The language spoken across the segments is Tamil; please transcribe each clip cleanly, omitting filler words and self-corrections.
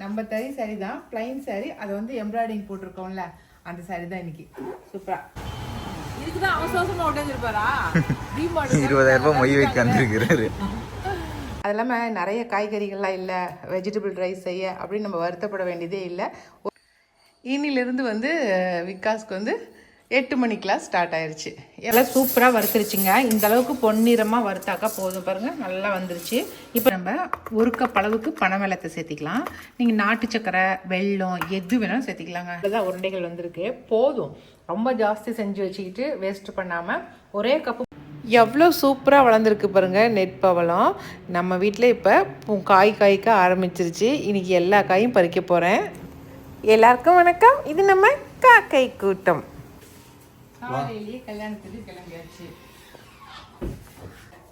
நம்ம தறி சாரி தான், பிளைன் சாரி. அதை வந்து எம்ப்ராய்டிங் போட்டிருக்கோம்ல, அந்த சாரி தான் இன்னைக்கு. சூப்பரா. இதுக்குதான் அவசரமா உடஞ்சிருப்பாரா? 20,000 ரூபாய் மொய் வைக்க வந்துருக்கிறாரு. அது இல்லாமல் நிறைய காய்கறிகள்லாம் இல்லை, வெஜிடபிள் ரைஸ் செய்ய அப்படின்னு நம்ம வருத்தப்பட வேண்டியதே இல்லை. ஈனிலிருந்து வந்து விகாஸ்க்கு வந்து 8 மணி கிளாஸ் ஸ்டார்ட் ஆயிடுச்சு. எல்லாம் சூப்பராக வறுத்துருச்சுங்க. இந்த அளவுக்கு பொன்னிறமாக வறுத்தாக்கா போதும். பாருங்கள், நல்லா வந்துருச்சு. இப்போ நம்ம ஒரு கப் அளவுக்கு பனை வெல்லத்தை சேர்த்திக்கலாம். நீங்கள் நாட்டு சக்கரை, வெல்லம் எது வேணாலும் சேர்த்திக்கலாங்க. அதுதான் உருண்டைகள் வந்திருக்கு, போதும். ரொம்ப ஜாஸ்தி செஞ்சு வச்சுக்கிட்டு வேஸ்ட் பண்ணாமல் ஒரே கப்பு. எவ்வளோ சூப்பராக வளர்ந்துருக்கு பாருங்கள் நெட் பவளம். நம்ம வீட்டில் இப்போ காய்க்க ஆரம்பிச்சிருச்சு. இன்றைக்கி எல்லா காயும் பறிக்க போகிறேன். எல்லாருக்கும் வணக்கம். இது நம்ம காக்கை கூட்டம். காலையிலேயே கல்யாணத்துக்கு கிளம்பியாச்சு.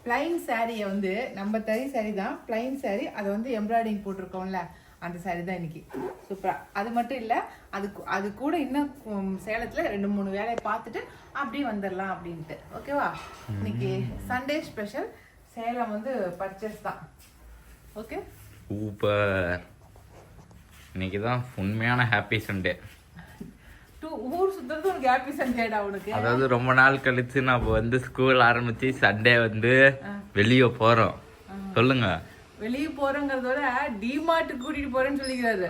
பிளைன் சாரியை வந்து நம்ம தறி சாரி தான், பிளைன் சாரி. அதை வந்து எம்ப்ராய்டிங் போட்டிருக்கோம்ல, அந்த சாரி தான் இன்னைக்கு. சூப்பரா. அது மட்டும் இல்லை, அது கூட இன்னும் சேலத்தில் 2-3 வேலையை பார்த்துட்டு அப்படியே வந்துடலாம் அப்படின்ட்டு. ஓகேவா? இன்னைக்கு சண்டே ஸ்பெஷல் சேலம் வந்து பர்ச்சேஸ் தான். Okay, super. இன்னைக்கு தான் உண்மையான ஹாப்பி சண்டே. ஊர் சுத்துறது உனக்கு ஹாப்பி சண்டேடா உனக்கு. அதாவது ரொம்ப நாள் கழிச்சு நம்ம வந்து ஸ்கூல் ஆரம்பிச்சு சண்டே வந்து வெளியே போறோம். சொல்லுங்க. வெளியே போறோங்கிறதோட டிமார்ட் கூட்டிட்டு போறேன்னு சொல்லிக்கிறாரு.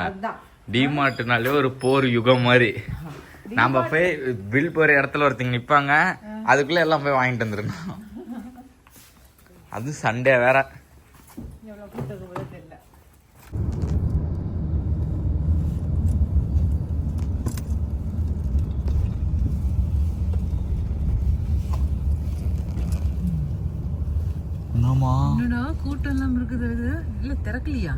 அதுதான் டிமார்ட்னாலே ஒரு போர் யுகம் மாதிரி. நம்ம போய் பில் போற இடத்துல ஒருத்தங்க நிப்பாங்க, அதுக்குள்ள எல்லாம் போய் வாங்கிட்டு வந்துருக்கோம். அது சண்டே வேற. கூட்டம் எல்லாம் இருக்குது. இல்ல திறக்கலையா?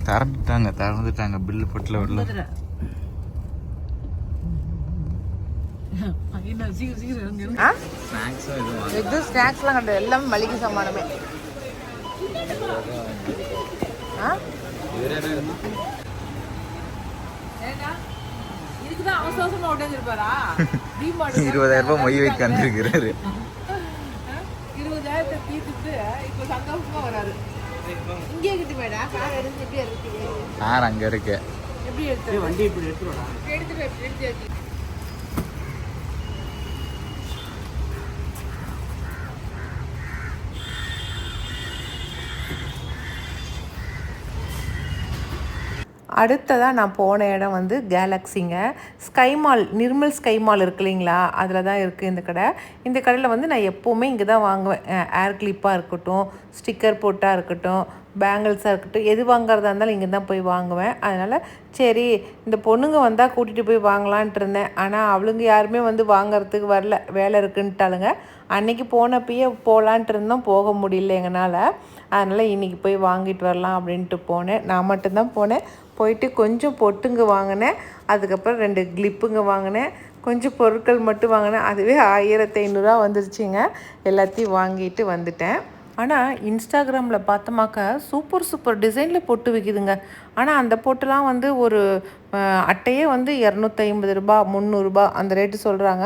திறந்துட்டாங்க பில்லு போட்டுல வரல. ஸ்நாக்ஸ்லாம் கண்டது எல்லாமே மளிகை சாமானமே. இதுக்குதான் அவசரமா உடஞ்சிருப்பாரா? 20,000 ரூபாய் மொய் வைக்க வந்துருக்கிறாரு. 20,000 தீர்த்துட்டு இப்போ சந்தோஷமா வராரு. இங்கே கிட்ட போய்டா, கார் எடுத்து எப்படி இருக்கு? கார் அங்க இருக்கு. எப்படி எடுத்து வண்டி இப்படி எடுத்துறோடா. எடுத்து அடுத்ததாக நான் போன இடம் வந்து கேலக்ஸிங்க. Sky Mall, Nirmal Sky Mall இருக்கு இல்லைங்களா, அதில் தான் இருக்குது இந்த கடை. இந்த கடையில் வந்து நான் எப்போவுமே இங்கே தான் வாங்குவேன். ஏர் கிளிப்பாக இருக்கட்டும், ஸ்டிக்கர் போட்டால் இருக்கட்டும், பேங்கிள்ஸாக இருக்கட்டும், எது வாங்குறதா இருந்தாலும் இங்கே தான் போய் வாங்குவேன். அதனால் சரி இந்த பொண்ணுங்க வந்தால் கூட்டிகிட்டு போய் வாங்கலான்ட்டு இருந்தேன். ஆனால் அவளுங்க யாருமே வந்து வாங்குறதுக்கு வரல, வேலை இருக்குன்ட்டாளுங்க. அன்றைக்கி போனப்பயே போகலான்ட்டு இருந்தோம், போக முடியல எங்களால். அதனால் இன்றைக்கி போய் வாங்கிட்டு வரலாம் அப்படின்ட்டு போனேன். நான் மட்டும்தான் போனேன். போயிட்டு கொஞ்சம் பொட்டுங்க வாங்கினேன், அதுக்கப்புறம் 2 கிளிப்புங்க வாங்கினேன், கொஞ்சம் பொருட்கள் மட்டும் வாங்கினேன். அதுவே 1500 வந்துருச்சுங்க. எல்லாத்தையும் வாங்கிட்டு வந்துட்டேன். ஆனால் இன்ஸ்டாகிராமில் பார்த்தோமாக்கா சூப்பர் டிசைனில் பொட்டு விற்கிதுங்க. ஆனால் அந்த பொட்டுலாம் வந்து ஒரு அட்டையே வந்து 250 ரூபா 300 அந்த ரேட்டு சொல்கிறாங்க.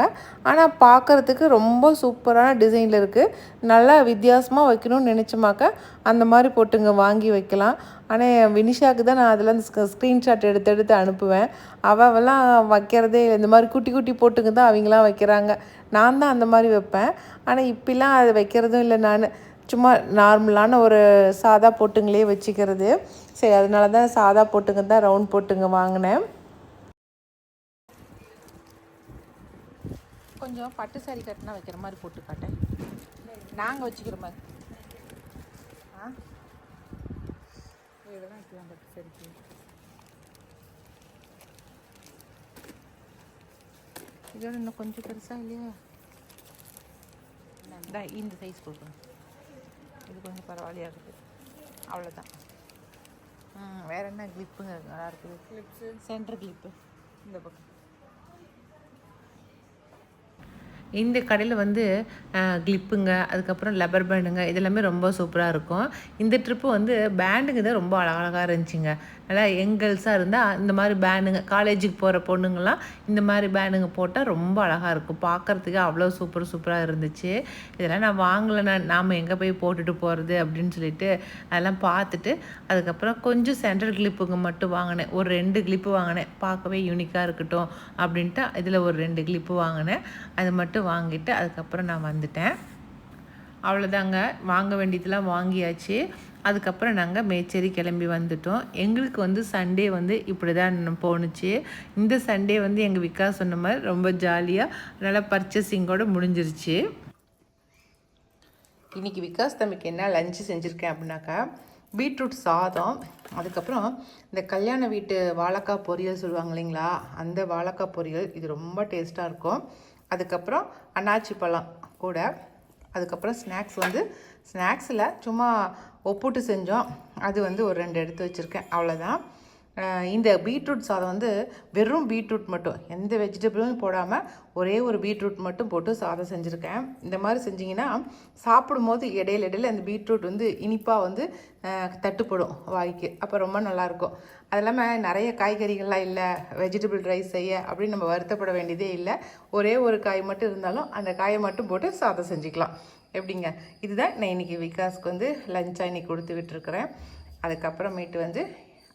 ஆனால் பார்க்குறதுக்கு ரொம்ப சூப்பரான டிசைனில் இருக்குது. நல்லா வித்தியாசமாக வைக்கணும்னு நினச்சோமாக்கா அந்த மாதிரி பொட்டுங்க வாங்கி வைக்கலாம். ஆனால் வினிஷாவுக்கு தான் நான் அதில் ஸ்க்ரீன்ஷாட் எடுத்து அனுப்புவேன். அவெல்லாம் வைக்கிறதே இந்த மாதிரி குட்டி பொட்டுங்க தான் அவங்களாம் வைக்கிறாங்க. நான் தான் அந்த மாதிரி வைப்பேன். ஆனால் இப்போலாம் அது வைக்கிறதும் இல்லை. நான் சும்மா நார்மலான ஒரு சாதா பொட்டுங்களே வச்சுக்கிறது. சரி, அதனால தான் சாதா பொட்டுங்க தான், ரவுண்ட் பொட்டுங்க வாங்கினேன். கொஞ்சம் பட்டு சாரி கட்டினா வைக்கிற மாதிரி போட்டு காட்டேன், நாங்கள் வச்சுக்கிற மாதிரி. இதெல்லாம் வைக்கலாம் பட்டு சாரிக்கு. இதோட இன்னும் கொஞ்சம் பெருசாக இல்லையா? இந்த சைஸ் கொடுக்கணும். இது கொஞ்சம் பரவாயில்லையா இருக்குது. அவ்வளோதான். வேறு என்ன கிளிப்புங்க நல்லா இருக்குது? கிளிப்ஸு, சென்டர் கிளிப்பு இந்த பக்கம். இந்த கடையில் வந்து கிளிப்புங்க, அதுக்கப்புறம் லப்பர் பேண்டுங்க இதெல்லாமே ரொம்ப சூப்பராக இருக்கும். இந்த ட்ரிப்பு வந்து பேண்டுங்க தான் ரொம்ப அழகழகாக இருந்துச்சுங்க. நல்லா யங்கல்ஸாக இருந்தால் இந்த மாதிரி பேண்டுங்க, காலேஜுக்கு போகிற பொண்ணுங்கள்லாம் இந்த மாதிரி பேண்டுங்க போட்டால் ரொம்ப அழகாக இருக்கும். பார்க்குறதுக்கு அவ்வளோ சூப்பராக இருந்துச்சு. இதெல்லாம் நான் வாங்கலைண்ணா, நாம் எங்கே போய் போட்டுட்டு போகிறது அப்படின்னு சொல்லிட்டு அதெல்லாம் பார்த்துட்டு அதுக்கப்புறம் கொஞ்சம் சென்ட்ரல் கிளிப்புங்க மட்டும் வாங்கினேன். ஒரு 2 கிளிப்பு வாங்கினேன், பார்க்கவே யூனிக்காக இருக்கட்டும் அப்படின்ட்டு. இதில் ஒரு 2 கிளிப்பு வாங்கினேன். அது மட்டும் வாங்கிட்டு அதுக்கப்புறம் நான் வந்துட்டேன். அவ்வளோதாங்க, வாங்க வேண்டியதெல்லாம் வாங்கியாச்சு. அதுக்கப்புறம் நாங்கள் மேச்சேரி கிளம்பி வந்துட்டோம். எங்களுக்கு வந்து சண்டே வந்து இப்படி தான் போணுச்சு. இந்த சண்டே வந்து எங்கள் விகாஸ் சொன்ன மாதிரி ரொம்ப ஜாலியாக நல்லா பர்ச்சேசிங்கோடு முடிஞ்சிருச்சு. இன்றைக்கி விகாஸ் தம்பிக்கு என்ன லஞ்சு செஞ்சுருக்கேன் அப்படின்னாக்கா, பீட்ரூட் சாதம், அதுக்கப்புறம் இந்த கல்யாண வீட்டு வாழைக்காய் பொரியல் சொல்லுவாங்க இல்லைங்களா, அந்த வாழைக்காய் பொரியல். இது ரொம்ப டேஸ்ட்டாக இருக்கும். அதுக்கப்புறம் அன்னாச்சி பழம் கூட. அதுக்கப்புறம் ஸ்நாக்ஸில் சும்மா ஒப்புட்டு செஞ்சோம். அது வந்து ஒரு 2 எடுத்து வச்சுருக்கேன், அவ்வளோதான். இந்த பீட்ரூட் சாதம் வந்து வெறும் பீட்ரூட் மட்டும், எந்த வெஜிடபிளும் போடாமல் ஒரே ஒரு பீட்ரூட் மட்டும் போட்டு சாதம் செஞ்சுருக்கேன். இந்த மாதிரி செஞ்சிங்கன்னா சாப்பிடும்போது இடையில அந்த பீட்ரூட் வந்து இனிப்பாக வந்து தட்டுப்படும் வாய்க்கு. அப்போ ரொம்ப நல்லாயிருக்கும். அது இல்லாமல் நிறைய காய்கறிகள்லாம் இல்லை, வெஜிடபிள் ரைஸ் செய்ய அப்படின்னு நம்ம வருத்தப்பட வேண்டியதே இல்லை. ஒரே ஒரு காய் மட்டும் இருந்தாலும் அந்த காயை மட்டும் போட்டு சாதம் செஞ்சுக்கலாம். எப்படிங்க? இதுதான் நான் இன்றைக்கி விகாஸ்க்கு வந்து லஞ்சாக இன்றைக்கி கொடுத்து விட்டுருக்குறேன். அதுக்கப்புறமேட்டு வந்து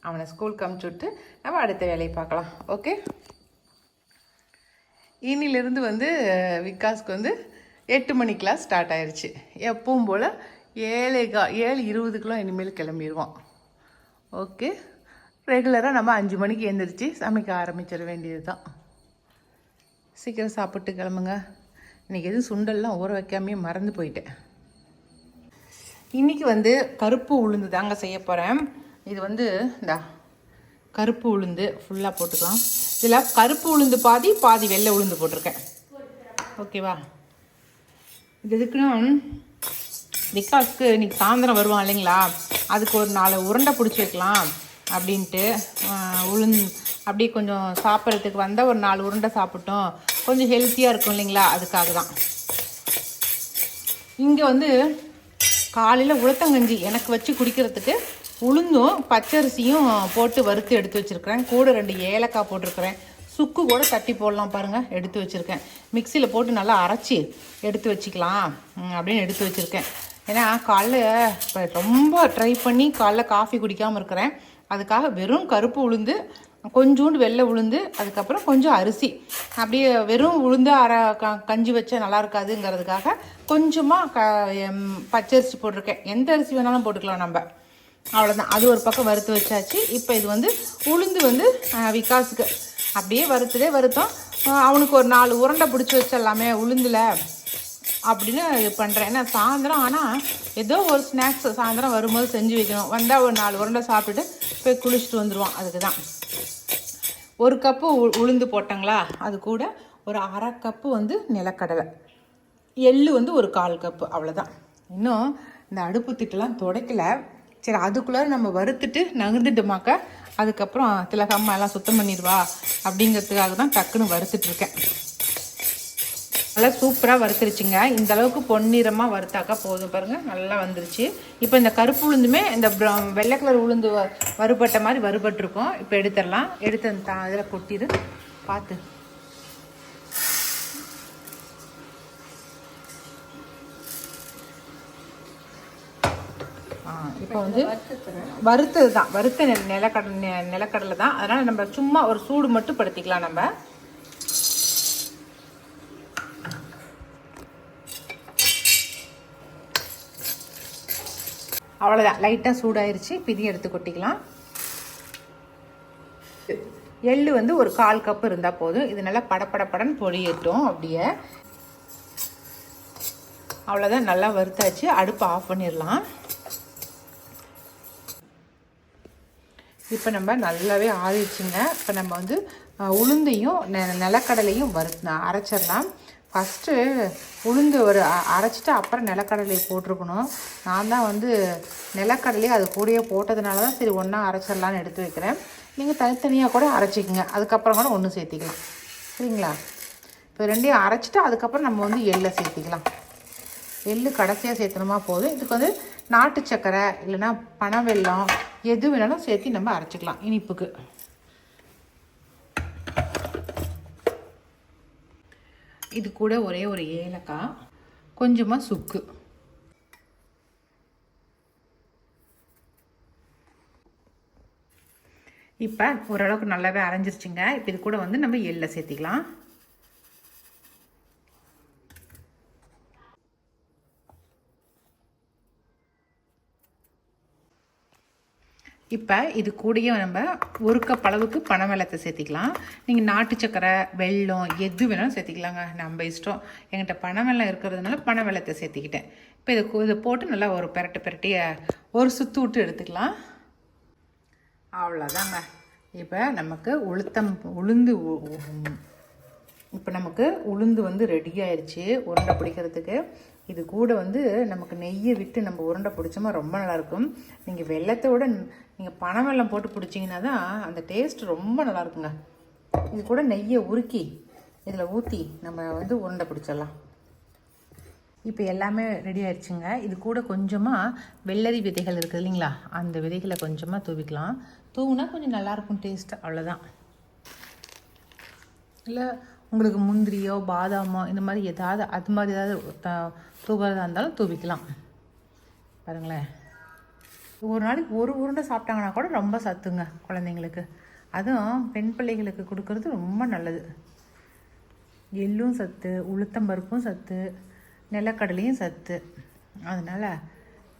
அவனை ஸ்கூலுக்கு அமுச்சு விட்டு நம்ம அடுத்த வேலையை பார்க்கலாம். ஓகே, இன்னிலிருந்து வந்து விகாஸ்க்கு வந்து 8 மணி கிளாஸ் ஸ்டார்ட் ஆயிடுச்சு. எப்பவும் போல் 7:20 இனிமேல் கிளம்பிடுவான். ஓகே, ரெகுலராக நம்ம 5 மணிக்கு எழுந்திரிச்சு சமைக்க ஆரம்பிச்சிட வேண்டியது தான். சீக்கிரம் சாப்பிட்டு கிளம்புங்க. இன்றைக்கி எதுவும் சுண்டல்லாம் ஊற வைக்காமே மறந்து போயிட்டேன். இன்றைக்கி வந்து கருப்பு உளுந்து தாங்க செய்ய போகிறேன். இது வந்து இந்த கருப்பு உளுந்து ஃபுல்லாக போட்டுக்கலாம். இதில் கருப்பு உளுந்து பாதி வெள்ளை உளுந்து போட்டிருக்கேன். ஓகேவா? இது எதுக்குன்னா விகாஸ்க்கு இன்றைக்கி சாயந்தரம் வருவான் இல்லைங்களா, அதுக்கு ஒரு 4 உருண்டை பிடிச்சி வைக்கலாம் அப்படின்ட்டு. உளுந்து அப்படியே கொஞ்சம் சாப்பிட்றதுக்கு வந்தால் ஒரு 4 உருண்டை சாப்பிட்டோம், கொஞ்சம் ஹெல்த்தியாக இருக்கும் இல்லைங்களா, அதுக்காக தான். இங்கே வந்து காலையில் உளுத்தங்கஞ்சி எனக்கு வச்சு குடிக்கிறதுக்கு உளுந்தும் பச்சரிசியும் போட்டு வறுத்து எடுத்து வச்சுருக்கிறேன். கூட 2 ஏலக்காய் போட்டிருக்கிறேன். சுக்கு கூட தட்டி போடலாம் பாருங்கள், எடுத்து வச்சுருக்கேன். மிக்சியில் போட்டு நல்லா அரைச்சி எடுத்து வச்சுக்கலாம் அப்படின்னு எடுத்து வச்சுருக்கேன். ஏன்னா காலைல இப்போ ரொம்ப ட்ரை பண்ணி காலைல காஃபி குடிக்காமல் இருக்கிறேன். அதுக்காக வெறும் கருப்பு உளுந்து, கொஞ்சோண்டு வெள்ளை உளுந்து, அதுக்கப்புறம் கொஞ்சம் அரிசி, அப்படியே வெறும் உளுந்து கஞ்சி வச்சா நல்லா இருக்காதுங்கிறதுக்காக கொஞ்சமாக பச்சரிசி போட்டிருக்கேன். எந்த அரிசி வேணாலும் போட்டுக்கலாம் நம்ம, அவ்வளோதான். அது ஒரு பக்கம் வறுத்து வச்சாச்சு. இப்போ இது வந்து உளுந்து வந்து விகாஸுக்கு அப்படியே வருத்தோம். அவனுக்கு ஒரு 4 உருண்டை பிடிச்சி வச்சிடலாமே உளுந்தில் அப்படின்னு இது பண்ணுறேன். ஏன்னா சாயந்தரம் ஆனால் ஏதோ ஒரு ஸ்நாக்ஸ் சாயந்தரம் வரும்போது செஞ்சு வைக்கணும். வந்தால் ஒரு 4 உருண்டை சாப்பிட்டுட்டு போய் குளிச்சுட்டு வந்துடுவான். அதுக்கு தான் 1 கப்பு உளுந்து போட்டாங்களா, அது கூட ஒரு 1/2 கப்பு வந்து நிலக்கடலை, எள்ளு வந்து ஒரு 1/4 கப்பு, அவ்வளோதான். இன்னும் இந்த அடுப்பு திட்டெல்லாம் துடைக்கல. சரி, அதுக்குள்ளே நம்ம வறுத்துட்டு நகர்ந்துட்டோமாக்க அதுக்கப்புறம் திலகம்மா எல்லாம் சுத்தம் பண்ணிடுவா அப்படிங்கிறதுக்காக தான் டக்குன்னு வறுத்துட்ருக்கேன். நல்லா சூப்பராக வறுத்துருச்சுங்க. இந்த அளவுக்கு பொன்னிறமாக வறுத்தாக்கா போதும் பாருங்கள், நல்லா வந்துருச்சு. இப்போ இந்த கருப்பு உளுந்துமே இந்த வெள்ளை கலர் உளுந்து வறுபட்ட மாதிரி வறுபட்டுருக்கோம். இப்போ எடுத்துடலாம். எடுத்து அந்த இதில் கொட்டிடு பார்த்து. இப்போ வந்து வறுத்தது தான், வறுத்த நிலக்கடலை தான். அதனால் நம்ம சும்மா ஒரு சூடு மட்டும் படுத்திக்கலாம். நம்ம அவ்வளோதான், லைட்டாக சூடாயிருச்சு. பிதி எடுத்து கொட்டிக்கலாம். எள்ளு வந்து ஒரு 1/4 கப்பு இருந்தால் போதும். இது நல்லா படப்படப்படன்னு பொரியட்டும். அப்படியே அவ்வளோதான், நல்லா வறுத்தாச்சு. அடுப்பு ஆஃப் பண்ணிடலாம். இப்போ நம்ம நல்லாவே ஆறிடுச்சுங்க. இப்போ நம்ம வந்து உளுந்தையும் நிலக்கடலையும் அரைச்சிடலாம். ஃபஸ்ட்டு உளுந்து ஒரு அரைச்சிட்டு அப்புறம் நிலக்கடலையை போட்டிருக்கணும். நான் தான் வந்து நிலக்கடலையை அது கூடயே போட்டதுனால தான் சரி ஒன்றா அரைச்சிடலான்னு எடுத்து வைக்கிறேன். நீங்கள் தனித்தனியாக கூட அரைச்சிக்கங்க, அதுக்கப்புறம் கூட ஒன்று சேர்த்திக்கலாம். சரிங்களா? இப்போ ரெண்டையும் அரைச்சிட்டு அதுக்கப்புறம் நம்ம வந்து எள்ளை சேர்த்திக்கலாம். எள்ளு கடைசியாக சேர்த்தணுமா போதும். இதுக்கு வந்து நாட்டு சக்கரை இல்லைன்னா பனவெல்லம் எது வேணாலும் சேர்த்து நம்ம அரைச்சிக்கலாம் இனிப்புக்கு. இது கூட ஒரே ஒரு ஏலக்காய், கொஞ்சமாக சுக்கு. இப்போ ஓரளவுக்கு நல்லாவே அரைஞ்சிருச்சுங்க. இப்போ இது கூட வந்து நம்ம எள்ளை சேர்த்திக்கலாம். இப்போ இது கூடயே நம்ம 1 கப் அளவுக்கு பனவெல்லத்தை சேர்த்திக்கலாம். நீங்கள் நாட்டு சக்கரை வெல்லம் எது வேணாலும் சேர்த்திக்கலாங்க, நம்ம இஷ்டம். என்கிட்ட பனவெல்லம் இருக்கிறதுனால பனவெல்லத்தை சேர்த்திக்கிட்டேன். இப்போ இதை போட்டு நல்லா ஒரு பிரட்டி ஒரு சுற்று விட்டு எடுத்துக்கலாம். அவ்வளோதாங்க. இப்போ நமக்கு உளுந்து வந்து ரெடி ஆயிடுச்சு உருண்டை பிடிக்கிறதுக்கு. இது கூட வந்து நமக்கு நெய்யை விட்டு நம்ம உருண்டை பிடிச்சோமா ரொம்ப நல்லாயிருக்கும். நீங்கள் வெல்லத்தை விட நீங்கள் பனவெல்லம் போட்டு பிடிச்சிங்கன்னா தான் அந்த டேஸ்ட் ரொம்ப நல்லாயிருக்குங்க. இது கூட நெய்யை உருக்கி இதில் ஊற்றி நம்ம வந்து உருண்டை பிடிச்சிடலாம். இப்போ எல்லாமே ரெடி ஆயிடுச்சுங்க. இது கூட கொஞ்சமாக வெள்ளரி விதைகள் இருக்குது இல்லைங்களா, அந்த விதைகளை கொஞ்சமாக தூவிக்கலாம். தூவுனா கொஞ்சம் நல்லாயிருக்கும் டேஸ்ட், அவ்வளோதான். இல்லை உங்களுக்கு முந்திரியோ பாதாமோ இந்த மாதிரி ஏதாவது அது மாதிரி ஏதாவது தூவுறதா இருந்தாலும் தூவிக்கலாம். பாருங்களேன், ஒரு நாளைக்கு ஒரு உருண்டை சாப்பிட்டாங்கன்னா கூட ரொம்ப சத்துங்க குழந்தைங்களுக்கு. அதுவும் பெண் பிள்ளைகளுக்கு கொடுக்கறது ரொம்ப நல்லது. எள்ளும் சத்து, உளுத்தம்பருப்பும் சத்து, நிலக்கடலையும் சத்து. அதனால்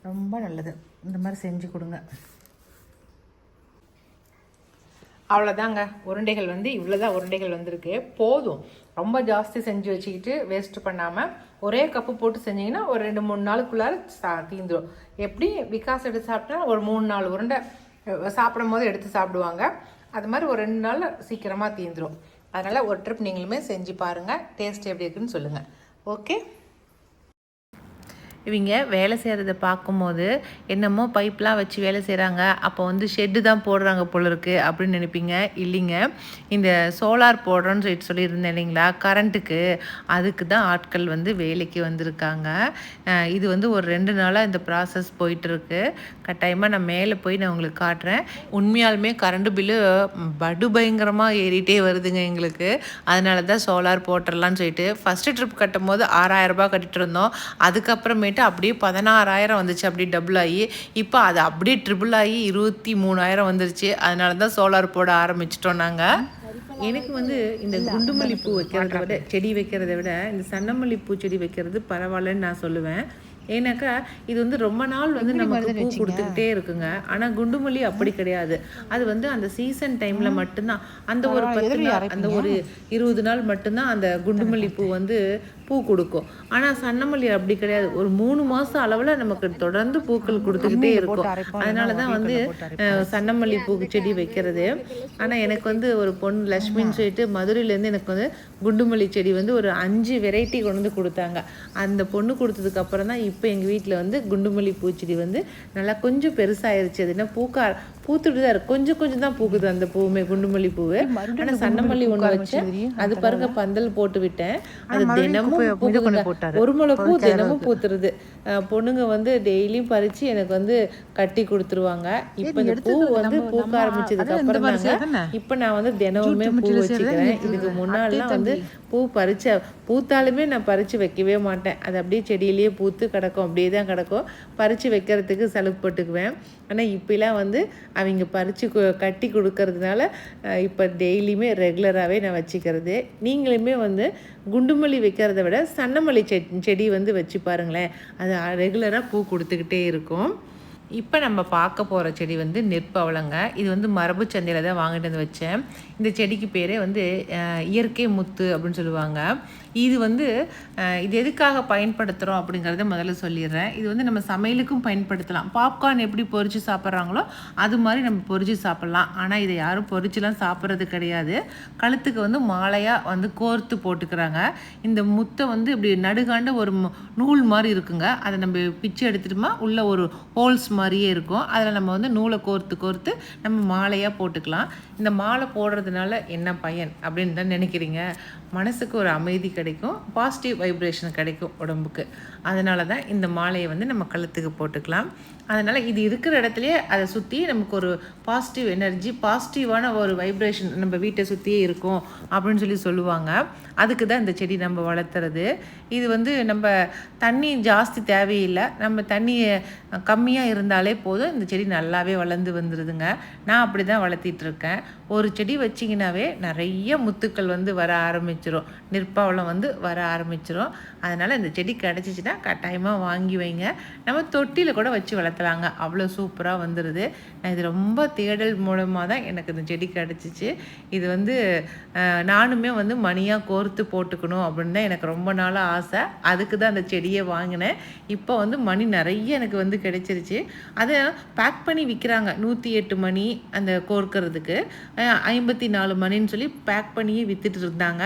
ரொம்ப நல்லது. இந்த மாதிரி செஞ்சு கொடுங்க. அவ்வளோதாங்க. உருண்டைகள் வந்து இவ்வளோதான் உருண்டைகள் வந்திருக்கு, போதும். ரொம்ப ஜாஸ்தி செஞ்சு வச்சுக்கிட்டு வேஸ்ட்டு பண்ணாமல் ஒரே கப்பு போட்டு செஞ்சிங்கன்னா ஒரு 2-3 நாளுக்குள்ளார தீந்துடும். எப்படி விகாஸ் எடுத்து சாப்பிட்டா ஒரு 3-4 உருண்டை சாப்பிடும் போது எடுத்து சாப்பிடுவாங்க. அது மாதிரி ஒரு 2 நாளில் சீக்கிரமாக தீந்துடும். அதனால் ஒரு ட்ரிப் நீங்களுமே செஞ்சு பாருங்கள், டேஸ்ட் எப்படி இருக்குன்னு சொல்லுங்கள். ஓகே. இவங்க வேலை செய்கிறத பார்க்கும்போது என்னமோ பைப்லாம் வச்சு வேலை செய்கிறாங்க, அப்போ வந்து ஷெட்டு தான் போடுறாங்க போல இருக்குது அப்படின்னு நினைப்பீங்க. இல்லைங்க, இந்த சோலார் போடுறோன்னு சொல்லியிருந்தேன் இல்லைங்களா, கரண்ட்டுக்கு. அதுக்கு தான் ஆட்கள் வந்து வேலைக்கு வந்திருக்காங்க. இது வந்து ஒரு 2 நாளாக இந்த ப்ராசஸ் போயிட்டுருக்கு. கட்டாயமாக நான் மேலே போய் நான் உங்களுக்கு காட்டுறேன். உண்மையாலுமே கரண்ட் பில்லு பயங்கரமாக ஏறிட்டே வருதுங்க எங்களுக்கு. அதனால தான் சோலார் போட்டுடலான்னு சொல்லிட்டு ஃபஸ்ட்டு ட்ரிப் கட்டும் போது 6000 ரூபாய் கட்டிகிட்டு இருந்தோம். அதுக்கப்புறமேட்டு அப்படியே 16000 வந்துச்சு, அப்படியே டபுள் ஆகி. இப்போ அது அப்படியே ட்ரிபிள் ஆகி 23000 வந்துருச்சு. அதனால தான் சோலார் போட ஆரம்பிச்சிட்டோம் நாங்கள். எனக்கு வந்து இந்த குண்டுமல்லிப்பூ வைக்கிறத விட செடி வைக்கிறத விட இந்த சன்னமல்லிப்பூ செடி வைக்கிறது பரவாயில்லன்னு நான் சொல்லுவேன். ஏன்னாக்கா இது வந்து ரொம்ப நாள் வந்து நமக்கு பூ கொடுத்துக்கிட்டே இருக்குங்க. ஆனால் குண்டுமல்லி அப்படி கிடையாது. அது வந்து அந்த சீசன் டைமில் மட்டும்தான், அந்த ஒரு 10 நாள், அந்த ஒரு 20 நாள் மட்டும்தான் அந்த குண்டுமல்லி பூ வந்து பூ கொடுக்கும். ஆனால் சன்னமல்லி அப்படி கிடையாது, ஒரு 3 மாதம் அளவில் நமக்கு தொடர்ந்து பூக்கள் கொடுத்துக்கிட்டே இருக்கும். அதனால தான் வந்து சன்னமல்லி பூ செடி வைக்கிறது. ஆனால் எனக்கு வந்து ஒரு பொண்ணு லக்ஷ்மின்னு சொல்லிட்டு மதுரையிலேருந்து எனக்கு வந்து குண்டுமல்லி செடி வந்து ஒரு 5 வெரைட்டி கொண்டு வந்து கொடுத்தாங்க. அந்த பொண்ணு கொடுத்ததுக்கு அப்புறம் தான் இப்போ எங்கள் வீட்டில் வந்து குண்டுமல்லி பூச்செடி வந்து நல்லா கொஞ்சம் பெருசாகிருச்சு. அது என்ன பூத்துட்டு தான் இருக்கு, கொஞ்சம் தான் பூக்குது அந்த பூவுமே, குண்டுமல்லி பூவு. ஆனால் சன்னமல்லி ஒன்று வச்சு அது பாருங்க பந்தல் போட்டு விட்டேன். அது தினமும் ஒரு முளை பூ தினமும் பூத்துருது. பொண்ணுங்க வந்து டெய்லியும் பறித்து எனக்கு வந்து கட்டி கொடுத்துருவாங்க. இப்போ இந்த பூ வந்து பூக்க ஆரம்பிச்சதுக்கு அப்புறம் தாங்க இப்போ நான் வந்து தினமுமே பூ வச்சுக்கிறேன். இதுக்கு முன்னாடிலாம் வந்து பூத்தாலுமே நான் பறித்து வைக்கவே மாட்டேன். அது அப்படியே செடியிலேயே பூத்து கிடக்கும், அப்படியே தான் கிடக்கும். பறித்து வைக்கிறதுக்கு சலுப்பட்டுக்குவேன். ஆனால் இப்போலாம் வந்து அவங்க பறித்து கட்டி கொடுக்கறதுனால இப்போ டெய்லியுமே ரெகுலராகவே நான் வச்சுக்கிறது. நீங்களுமே வந்து குண்டுமல்லி வைக்கிறத விட சன்னமல்லி செடி வந்து வச்சு பாருங்களேன், அது ரெகுலராக பூ கொடுத்துக்கிட்டே இருக்கும். இப்போ நம்ம பார்க்க போகிற செடி வந்து நெற்பவளங்க. இது வந்து மரபு சந்தையில் தான் வாங்கிட்டு வந்து வச்சேன். இந்த செடிக்கு பேரே வந்து இயற்கை முத்து அப்படின்னு சொல்லுவாங்க. இது வந்து இது எதுக்காக பயன்படுத்துகிறோம் அப்படிங்கிறத முதல்ல சொல்லிடுறேன். இது வந்து நம்ம சமையலுக்கும் பயன்படுத்தலாம். பாப்கார்ன் எப்படி பொரித்து சாப்பிட்றாங்களோ அது மாதிரி நம்ம பொரித்து சாப்பிட்லாம். ஆனால் இதை யாரும் பொரிச்சுலாம் சாப்பிட்றது கிடையாது. கழுத்துக்கு வந்து மாலையாக வந்து கோர்த்து போட்டுக்கிறாங்க. இந்த முத்தை வந்து இப்படி நடுகாண்ட ஒரு நூல் மாதிரி இருக்குங்க. அதை நம்ம பிச்சு எடுத்துட்டோமா உள்ள ஒரு ஹோல்ஸ் மாதிரியே இருக்கும். அதில் நம்ம வந்து நூலை கோர்த்து நம்ம மாலையாக போட்டுக்கலாம். இந்த மாலை போடுறதுனால என்ன பயன் அப்படின்னு தான் நினைக்கிறீங்க? மனசுக்கு ஒரு அமைதி கிடைக்கும், பாசிட்டிவ் வைப்ரேஷன் கிடைக்கும் உடம்புக்கு. அதனால தான் இந்த மாலையை வந்து நம்ம கழுத்துக்கு போட்டுக்கலாம். அதனால் இது இருக்கிற இடத்துலையே அதை சுற்றி நமக்கு ஒரு பாசிட்டிவ் எனர்ஜி, பாசிட்டிவான ஒரு வைப்ரேஷன் நம்ம வீட்டை சுற்றியே இருக்கும் அப்படின்னு சொல்லுவாங்க. அதுக்கு தான் இந்த செடி நம்ம வளர்த்துறது. இது வந்து நம்ம தண்ணி ஜாஸ்தி தேவையில்லை, நம்ம தண்ணி கம்மியாக இருந்தாலே போதும், இந்த செடி நல்லாவே வளர்ந்து வந்துடுதுங்க. நான் அப்படி தான் வளர்த்திட்ருக்கேன். ஒரு செடி வச்சிங்கனாவே நிறைய முத்துக்கள் வந்து வர ஆரம்பிச்சிடும், நிற்பவளம் வந்து வர ஆரம்பிச்சிடும். அதனால் இந்த செடி கிடச்சிச்சின்னா கட்டாயமாக வாங்கி வைங்க. நம்ம தொட்டியில் கூட வச்சு வளர்த்தலாங்க, அவ்வளோ சூப்பராக வந்துடுது. நான் இது ரொம்ப தேடல் மூலமாக தான் எனக்கு இந்த செடி கிடச்சிச்சு. இது வந்து நானுமே வந்து மணியாக கோர்த்து போட்டுக்கணும் அப்படின்னு தான் எனக்கு ரொம்ப நாளாக ஆசை. அதுக்கு தான் அந்த செடியை வாங்கினேன். இப்போ வந்து மணி நிறைய எனக்கு வந்து கிடைச்சிருச்சு. அதை பேக் பண்ணி விற்கிறாங்க, 108 மணி அந்த கோர்க்கிறதுக்கு 54 மணின்னு சொல்லி பேக் பண்ணியே விற்றுட்டு இருந்தாங்க.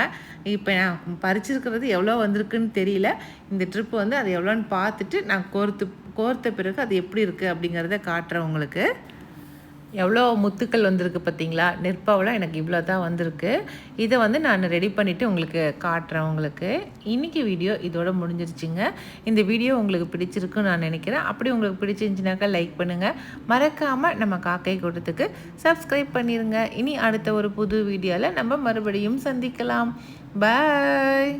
இப்போ நான் பறிச்சிருக்கிறது எவ்வளோ வந்திருக்குன்னு தெரியல. இந்த ட்ரிப்பு வந்து அது எவ்வளோன்னு பார்த்துட்டு நான் கோர்த்த பிறகு அது எப்படி இருக்குது அப்படிங்கிறத காட்டுறேன் உங்களுக்கு. எவ்வளோ முத்துக்கள் வந்திருக்கு பார்த்தீங்களா? நெற்பவளம் எனக்கு இவ்வளோ தான் வந்திருக்கு. இதை வந்து நான் ரெடி பண்ணிவிட்டு உங்களுக்கு காட்டுறேன் உங்களுக்கு. இன்றைக்கி வீடியோ இதோட முடிஞ்சிருச்சுங்க. இந்த வீடியோ உங்களுக்கு பிடிச்சிருக்குன்னு நான் நினைக்கிறேன். அப்படி உங்களுக்கு பிடிச்சிருந்துச்சுனாக்கா லைக் பண்ணுங்கள். மறக்காமல் நம்ம காக்கை கூட்டத்துக்கு சப்ஸ்கிரைப் பண்ணிடுங்க. இனி அடுத்த ஒரு புது வீடியோவில் நம்ம மறுபடியும் சந்திக்கலாம். பாய்.